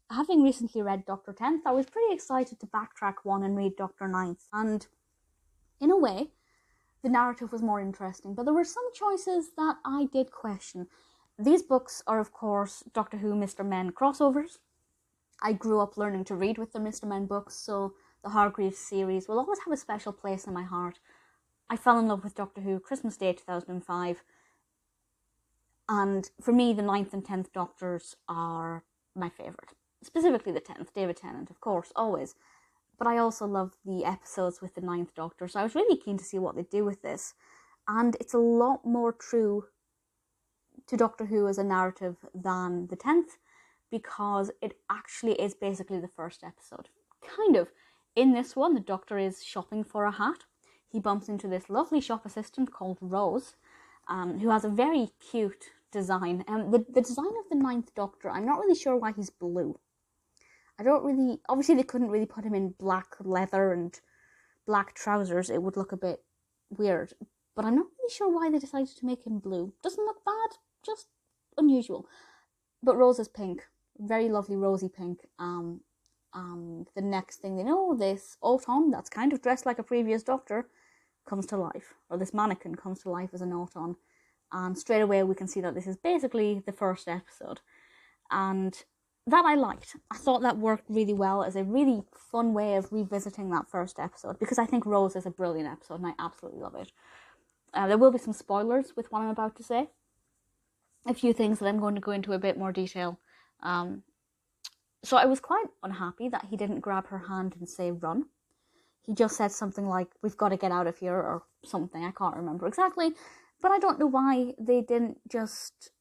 having recently read Dr. 10th, I was pretty excited to backtrack one and read Dr. 9th. And in a way, the narrative was more interesting, but there were some choices that I did question. These books are, of course, Doctor Who Mr Men crossovers. I grew up learning to read with the Mr Men books, so the Hargreaves series will always have a special place in my heart. I fell in love with Doctor Who Christmas Day 2005, and for me, the 9th and 10th Doctors are my favourite. Specifically the 10th, David Tennant, of course, always. But I also love the episodes with the 9th Doctor, so I was really keen to see what they do with this. And it's a lot more true to Doctor Who as a narrative than the 10th, because it actually is basically the first episode. Kind of. In this one, the Doctor is shopping for a hat. He bumps into this lovely shop assistant called Rose, who has a very cute design. The design of the 9th Doctor, I'm not really sure why he's blue. Obviously they couldn't really put him in black leather and black trousers. It would look a bit weird. But I'm not really sure why they decided to make him blue. Doesn't look bad, just unusual. But Rose is pink. Very lovely rosy pink. And the next thing they know, this Auton, that's kind of dressed like a previous Doctor, comes to life. Or this mannequin comes to life as an Auton. And straight away we can see that this is basically the first episode. And that I liked. I thought that worked really well as a really fun way of revisiting that first episode, because I think Rose is a brilliant episode and I absolutely love it. There will be some spoilers with what I'm about to say. A few things that I'm going to go into a bit more detail. So I was quite unhappy that he didn't grab her hand and say run. He just said something like, we've got to get out of here, or something. I can't remember exactly. But I don't know why they didn't just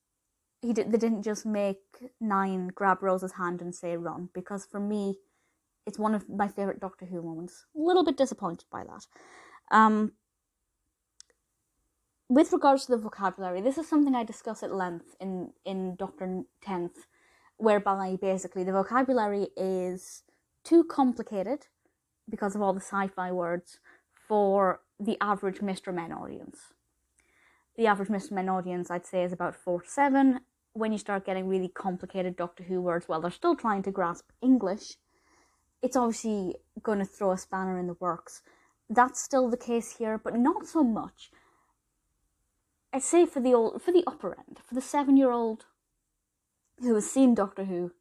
make 9 grab Rose's hand and say run, because for me, it's one of my favourite Doctor Who moments. A little bit disappointed by that. With regards to the vocabulary, this is something I discuss at length in Dr. 10th, whereby basically the vocabulary is too complicated, because of all the sci-fi words, for the average Mr. Men audience. The average Mr. Men audience, I'd say, is about 4 to 7. When you start getting really complicated Doctor Who words, while they're still trying to grasp English, it's obviously going to throw a spanner in the works. That's still the case here, but not so much. I'd say for the upper end, for the 7-year-old who has seen Doctor Who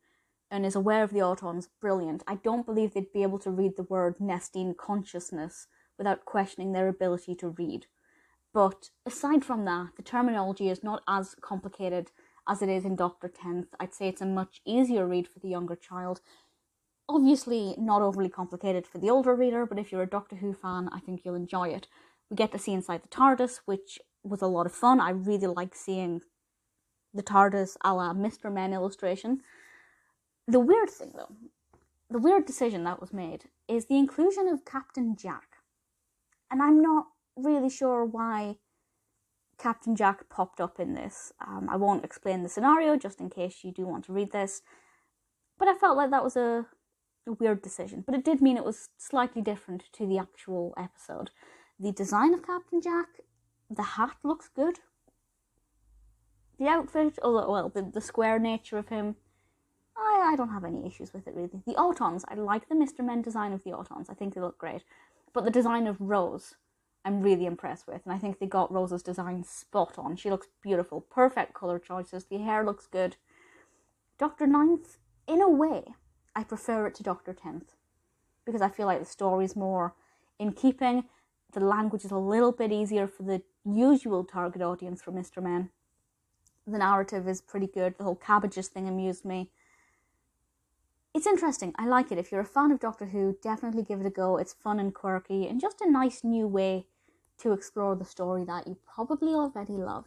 and is aware of the Autons, brilliant. I don't believe they'd be able to read the word Nestine consciousness without questioning their ability to read. But aside from that, the terminology is not as complicated as it is in Dr. 10th. I'd say it's a much easier read for the younger child. Obviously not overly complicated for the older reader, but if you're a Doctor Who fan, I think you'll enjoy it. We get to see inside the TARDIS, which was a lot of fun. I really like seeing the TARDIS a la Mr. Men illustration. The weird thing, though, the weird decision that was made, is the inclusion of Captain Jack. And I'm not really sure why Captain Jack popped up in this. I won't explain the scenario, just in case you do want to read this. But I felt like that was a weird decision. But it did mean it was slightly different to the actual episode. The design of Captain Jack, the hat looks good. The outfit, the square nature of him, I don't have any issues with it, really. The Autons, I like the Mr. Men design of the Autons. I think they look great. But the design of Rose, I'm really impressed with. And I think they got Rose's design spot on. She looks beautiful. Perfect colour choices. The hair looks good. Dr. 9th, in a way, I prefer it to Dr. 10th. Because I feel like the story's more in keeping. The language is a little bit easier for the usual target audience for Mr. Men. The narrative is pretty good. The whole cabbages thing amused me. It's interesting. I like it. If you're a fan of Doctor Who, definitely give it a go. It's fun and quirky and just a nice new way to explore the story that you probably already love.